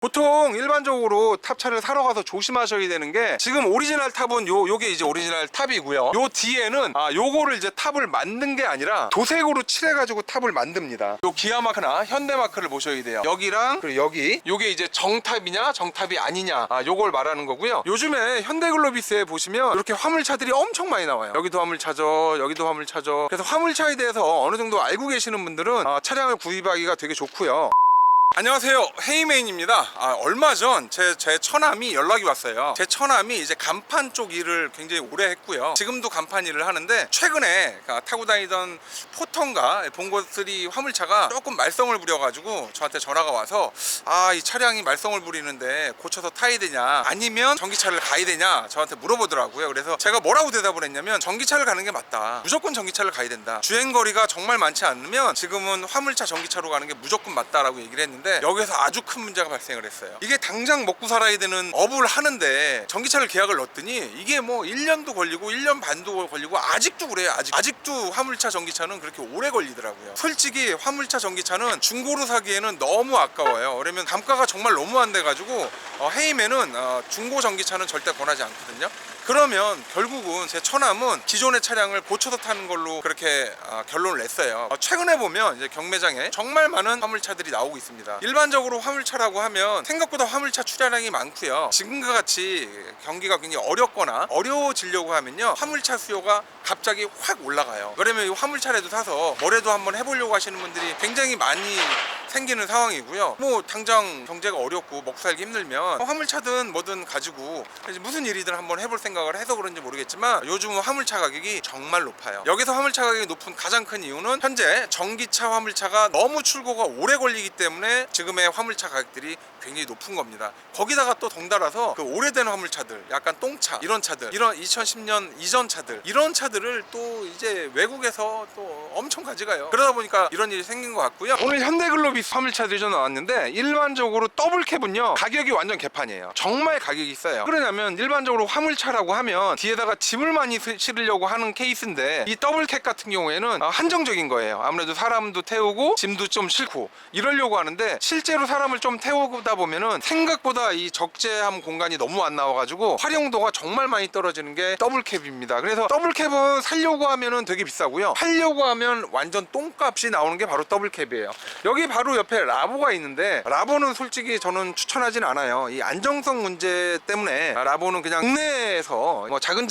보통 일반적으로 탑차를 사러 가서 조심하셔야 되는 게, 지금 오리지널 탑은 요게 이제 오리지널 탑이고요. 요 뒤에는 요거를 이제 탑을 만든 게 아니라 도색으로 칠해가지고 탑을 만듭니다. 요 기아 마크나 현대 마크를 보셔야 돼요. 여기랑 그리고 여기, 요게 이제 정탑이냐 정탑이 아니냐, 요걸 말하는 거고요. 요즘에 현대글로비스에 보시면 이렇게 화물차들이 엄청 많이 나와요. 여기도 화물차죠, 여기도 화물차죠. 그래서 화물차에 대해서 어느 정도 알고 계시는 분들은 차량을 구입하기가 되게 좋고요. 안녕하세요, 헤이메인입니다. 얼마 전 제 처남이 연락이 왔어요. 제 처남이 이제 간판 쪽 일을 굉장히 오래 했고요. 지금도 간판 일을 하는데, 최근에 타고 다니던 포턴가 봉고3 화물차가 조금 말썽을 부려가지고 저한테 전화가 와서 이 차량이 말썽을 부리는데 고쳐서 타야 되냐 아니면 전기차를 가야 되냐 저한테 물어보더라고요. 그래서 제가 뭐라고 대답을 했냐면, 전기차를 가는 게 맞다, 무조건 전기차를 가야 된다, 주행거리가 정말 많지 않으면 지금은 화물차 전기차로 가는 게 무조건 맞다라고 얘기를 했는데, 여기서 아주 큰 문제가 발생을 했어요. 이게 당장 먹고 살아야 되는 업을 하는데 전기차를 계약을 넣었더니 이게 뭐 1년도 걸리고 1년 반도 걸리고 아직도 그래요. 아직도 화물차 전기차는 그렇게 오래 걸리더라고요. 솔직히 화물차 전기차는 중고로 사기에는 너무 아까워요. 그러면 감가가 정말 너무 안 돼가지고 헤이맨은 중고 전기차는 절대 권하지 않거든요. 그러면 결국은 제 처남은 기존의 차량을 고쳐서 타는 걸로 그렇게 결론을 냈어요. 최근에 보면 이제 경매장에 정말 많은 화물차들이 나오고 있습니다. 일반적으로 화물차라고 하면 생각보다 화물차 출하량이 많고요. 지금과 같이 경기가 굉장히 어렵거나 어려워지려고 하면요, 화물차 수요가 갑자기 확 올라가요. 그러면 이 화물차라도 사서 뭐라도 한번 해보려고 하시는 분들이 굉장히 많이 생기는 상황이고요. 뭐 당장 경제가 어렵고 먹고 살기 힘들면 화물차든 뭐든 가지고 무슨 일이든 한번 해볼 생각을 해서 그런지 모르겠지만, 요즘 화물차 가격이 정말 높아요. 여기서 화물차 가격이 높은 가장 큰 이유는 현재 전기차 화물차가 너무 출고가 오래 걸리기 때문에 지금의 화물차 가격들이 굉장히 높은 겁니다. 거기다가 또 덩달아서 그 오래된 화물차들, 약간 똥차 이런 차들, 이런 2010년 이전 차들, 이런 차들을 또 이제 외국에서 또 엄청 가져가요. 그러다 보니까 이런 일이 생긴 것 같고요. 오늘 현대글로비스 화물차들이 좀 나왔는데, 일반적으로 더블캡은요 가격이 완전 개판이에요. 정말 가격이 싸요. 그러냐면 일반적으로 화물차라고 하면 뒤에다가 짐을 많이 실으려고 하는 케이스인데, 이 더블캡 같은 경우에는 한정적인 거예요. 아무래도 사람도 태우고 짐도 좀 싣고 이러려고 하는데, 실제로 사람을 좀 태우다 보면은 생각보다 이 적재함 공간이 너무 안 나와가지고 활용도가 정말 많이 떨어지는 게 더블캡입니다. 그래서 더블캡은 살려고 하면은 되게 비싸고요, 팔려고 하면 완전 똥값이 나오는 게 바로 더블캡이에요. 여기 바로 옆에 라보가 있는데, 라보는 솔직히 저는 추천하진 않아요. 이 안정성 문제 때문에 라보는 그냥 국내에서 뭐 작은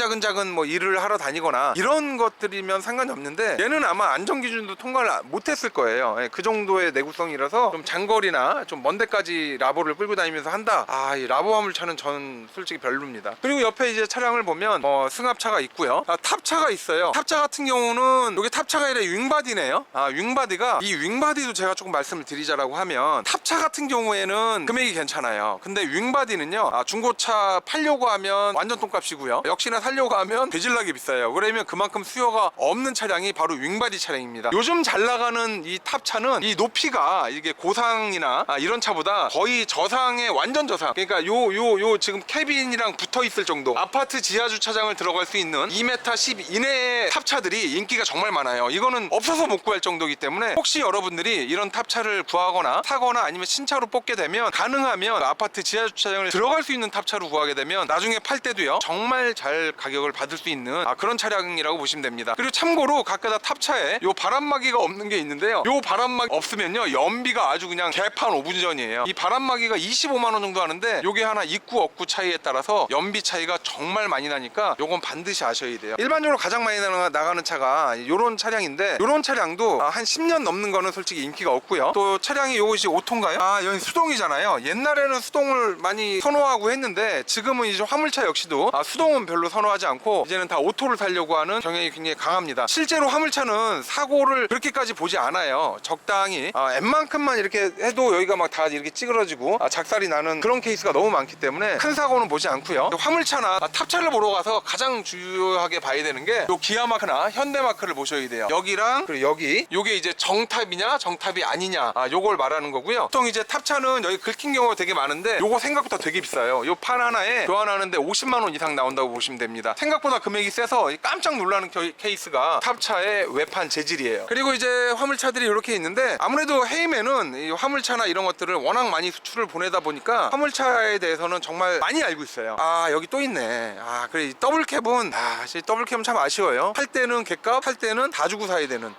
뭐 일을 하러 다니거나 이런 것들이면 상관이 없는데, 얘는 아마 안전기준도 통과를 못했을 거예요. 그 정도의 내구성이라서 좀 장거리나 좀 먼 데까지 라보를 끌고 다니면서 한다, 이 라보 화물차는 저는 솔직히 별로입니다. 그리고 옆에 이제 차량을 보면 승합차가 있고요, 탑차가 있어요. 탑차 같은 경우는 이게 탑차가 아니라 윙바디네요. 윙바디가, 이 윙바디도 제가 조금 말씀을 드리자라고 하면, 탑차 같은 경우에는 금액이 괜찮아요. 근데 윙바디는요, 중고차 팔려고 하면 완전 똥값이고요, 역시나 살려고 하면 되질나게 비싸요. 그러면 그만큼 수요가 없는 차량이 바로 윙바디 차량입니다. 요즘 잘 나가는 이 탑차는 이 높이가 이게 고상이나 이런 차보다 거의 저상의 완전 저상, 그러니까 요 지금 캐빈이랑 붙어 있을 정도, 아파트 지하 주차장을 들어갈 수 있는 2m 10 이내의 탑차들이 인기가 정말 많아요. 이거는 없어서 못 구할 정도이기 때문에, 혹시 여러분들이 이런 탑차를 구하거나 사거나 아니면 신차로 뽑게 되면, 가능하면 아파트 지하 주차장을 들어갈 수 있는 탑차로 구하게 되면 나중에 팔 때도요 정말 잘 가격을 받을 수 있는 그런 차량이라고 보시면 됩니다. 그리고 참고로 각각 다 탑차에 요 바람막이가 없는 게 있는데요, 요 바람막이 없으면요 연비가 아주 그냥 개판 오분전이에요. 이 바람막이가 25만원 정도 하는데, 요게 하나 있고 없고 차이에 따라서 연비 차이가 정말 많이 나니까 요건 반드시 아셔야 돼요. 일반적으로 가장 많이 나가는 차가 요런 차량인데, 요런 차량도 한 10년 넘는 거는 솔직히 인기가 없고요. 또 차량이 요것이 오토인가요? 여기 수동이잖아요. 옛날에는 수동을 많이 선호하고 했는데, 지금은 이제 화물차 역시도 수동은 별로 선호하지 않고 이제는 다 오토를 살려고 하는 경향이 굉장히 강합니다. 실제로 화물차는 사고를 그렇게까지 보지 않아요. 적당히 웬만큼만 이렇게 해도 여기가 막 다 이렇게 찌그러지고 작살이 나는 그런 케이스가 너무 많기 때문에 큰 사고는 보지 않고요. 화물차나 탑차를 보러 가서 가장 중요하게 봐야 되는 게 요 기아 마크나 현대 마크를 보셔야 돼요. 여기랑 그리고 여기, 요게 이제 정탑이냐 정탑이 아니냐, 탑이다. 요걸 말하는 거고요. 보통 이제 탑차는 여기 긁힌 경우가 되게 많은데 요거 생각보다 되게 비싸요. 요 판 하나에 교환하는데 50만 원 이상 나온다고 보시면 됩니다. 생각보다 금액이 세서 깜짝 놀라는 케이스가 탑차의 외판 재질이에요. 그리고 이제 화물차들이 이렇게 있는데 아무래도 헤이맨은 이 화물차나 이런 것들을 워낙 많이 수출을 보내다 보니까 화물차에 대해서는 정말 많이 알고 있어요. 여기 또 있네. 그래 이 더블캡은 사실 더블캡은 참 아쉬워요. 팔 때는 객값, 팔 때는 다 주고 사야 되는.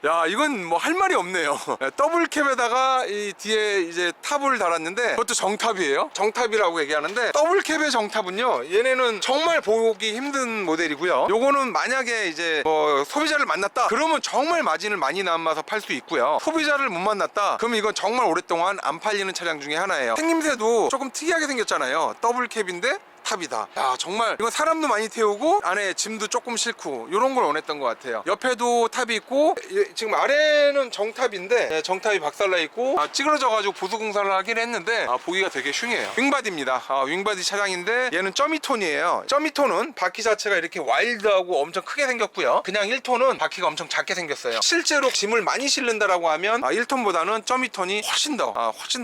야 이건 뭐 할 말이 없네요. 더블캡에다가 이 뒤에 이제 탑을 달았는데 그것도 정탑이에요. 정탑이라고 얘기하는데 더블캡의 정탑은요, 얘네는 정말 보기 힘든 모델이고요. 요거는 만약에 이제 뭐 소비자를 만났다 그러면 정말 마진을 많이 남아서 팔 수 있고요. 소비자를 못 만났다 그러면 이건 정말 오랫동안 안 팔리는 차량 중에 하나예요. 생김새도 조금 특이하게 생겼잖아요. 더블캡인데 탑이다. 야 정말 이건 사람도 많이 태우고 안에 짐도 조금 싣고 이런 걸 원했던 것 같아요. 옆에도 탑이 있고 지금 아래는 정탑인데 정탑이 박살나 있고 찌그러져 가지고 보수 공사를 하긴 했는데 보기가 되게 흉해요. 윙바디입니다. 윙바디 차량인데 얘는 점이톤이에요. 점이톤은 바퀴 자체가 이렇게 와일드하고 엄청 크게 생겼고요. 그냥 1톤은 바퀴가 엄청 작게 생겼어요. 실제로 짐을 많이 실른다라고 하면 1톤보다는 점이톤이 훨씬 더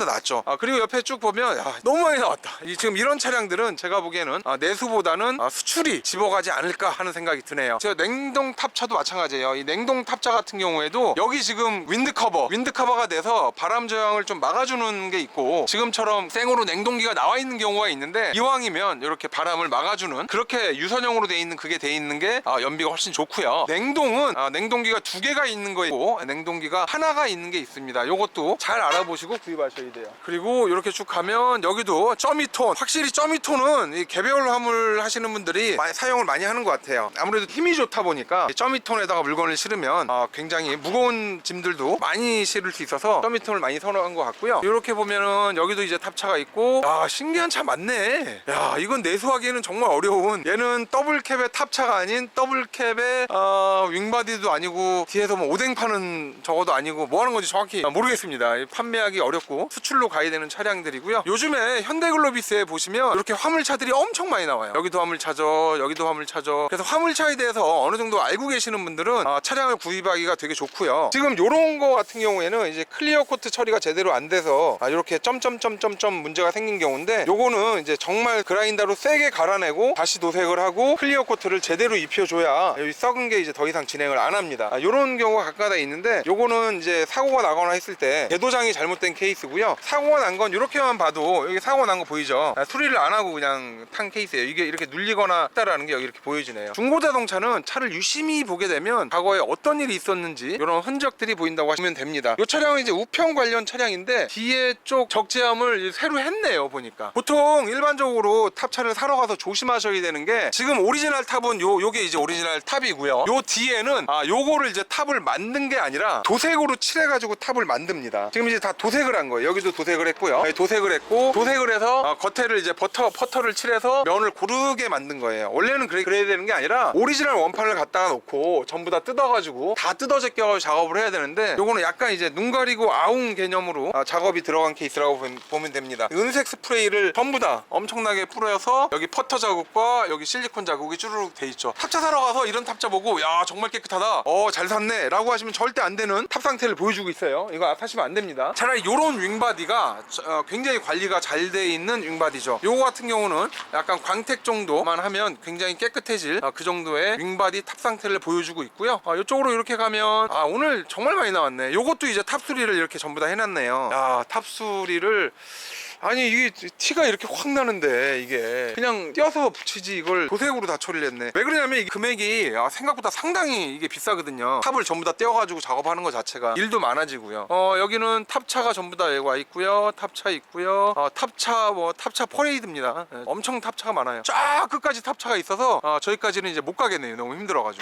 낫죠. 그리고 옆에 쭉 보면 너무 많이 나왔다. 지금 이런 차량들은 제가 보기에는 내수보다는 수출이 집어가지 않을까 하는 생각이 드네요. 제가 냉동 탑차도 마찬가지예요. 이 냉동 탑차 같은 경우에도 여기 지금 윈드커버가 돼서 바람 저항을 좀 막아주는 게 있고, 지금처럼 생으로 냉동기가 나와 있는 경우가 있는데 이왕이면 이렇게 바람을 막아주는 그렇게 유선형으로 돼 있는 그게 돼 있는 게 연비가 훨씬 좋고요. 냉동은 냉동기가 2개가 있는 거 있고 냉동기가 하나가 있는 게 있습니다. 요것도 잘 알아보시고 구입하셔야 돼요. 그리고 이렇게 쭉 가면 여기도 점이톤, 확실히 점이톤은 이 개별 화물 하시는 분들이 사용을 많이 하는 것 같아요. 아무래도 힘이 좋다 보니까 점이톤에다가 물건을 실으면 굉장히 무거운 짐들도 많이 실을 수 있어서 점이톤을 많이 선호한 것 같고요. 이렇게 보면은 여기도 이제 탑차가 있고, 신기한 차 많네. 이건 내수하기에는 정말 어려운, 얘는 더블캡의 탑차가 아닌 더블캡의 윙바디도 아니고 뒤에서 뭐 오뎅 파는 저거도 아니고 뭐 하는 건지 정확히 모르겠습니다. 판매하기 어렵고 수출로 가야 되는 차량들이고요. 요즘에 현대글로비스에 보시면 이렇게 화물차들이 엄청 많이 나와요. 여기도 화물차죠, 여기도 화물차죠. 그래서 화물차에 대해서 어느 정도 알고 계시는 분들은 차량을 구입하기가 되게 좋고요. 지금 요런 거 같은 경우에는 이제 클리어 코트 처리가 제대로 안 돼서 이렇게 점점점점점 문제가 생긴 경우인데, 요거는 이제 정말 그라인더로 세게 갈아내고 다시 도색을 하고 클리어 코트를 제대로 입혀줘야 여기 썩은 게 이제 더 이상 진행을 안 합니다. 요런 경우가 가끔가다 있는데, 요거는 이제 사고가 나거나 했을 때 궤도장이 잘못된 케이스고요. 사고가 난 건 이렇게만 봐도 여기 사고가 난 거 보이죠? 수리를 안 하고 그냥 탄 케이스예요. 이게 이렇게 눌리거나 했다라는 게 여기 이렇게 보여지네요. 중고자동차는 차를 유심히 보게 되면 과거에 어떤 일이 있었는지 이런 흔적들이 보인다고 하시면 됩니다. 이 차량은 이제 우편 관련 차량인데 뒤에 쪽 적재함을 새로 했네요. 보니까 보통 일반적으로 탑차를 사러 가서 조심하셔야 되는 게, 지금 오리지널 탑은 요게 이제 오리지널 탑이고요. 요 뒤에는 요거를 이제 탑을 만든 게 아니라 도색으로 칠해가지고 탑을 만듭니다. 지금 이제 다 도색을 한 거예요. 여기도 도색을 했고요. 도색을 했고, 도색을 해서 겉에를 이제 퍼터를 칠해서 면을 고르게 만든 거예요. 원래는 그래야 되는 게 아니라 오리지널 원판을 갖다가 놓고 전부 다 뜯어가지고 다 뜯어 제껴 작업을 해야 되는데, 요거는 약간 이제 눈 가리고 아웅 개념으로 작업이 들어간 케이스라고 보면 됩니다. 은색 스프레이를 전부 다 엄청나게 뿌려서 여기 퍼터 자국과 여기 실리콘 자국이 쭈르륵 돼 있죠. 탑차 사러 가서 이런 탑차 보고 야 정말 깨끗하다, 잘 샀네 라고 하시면 절대 안 되는 탑 상태를 보여주고 있어요. 이거 사시면 안 됩니다. 차라리 요런 윙바디가 굉장히 관리가 잘 돼 있는 윙바디죠. 요거 같은 경우는 약간 광택 정도만 하면 굉장히 깨끗해질 그 정도의 윙바디 탑 상태를 보여주고 있고요. 이쪽으로 이렇게 가면 오늘 정말 많이 나왔네. 요것도 이제 탑 수리를 이렇게 전부 다 해놨네요. 탑 수리를, 아니 이게 티가 이렇게 확 나는데 이게 그냥 띄어서 붙이지 이걸 도색으로 다 처리를 했네. 왜 그러냐면 이 금액이 생각보다 상당히 이게 비싸거든요. 탑을 전부 다 떼어가지고 작업하는 것 자체가 일도 많아지고요. 여기는 탑차가 전부 다 와 있고요. 탑차 있고요. 탑차 퍼레이드입니다. 엄청 탑차가 많아요. 쫙 끝까지 탑차가 있어서 저기까지는 이제 못 가겠네요. 너무 힘들어가지고.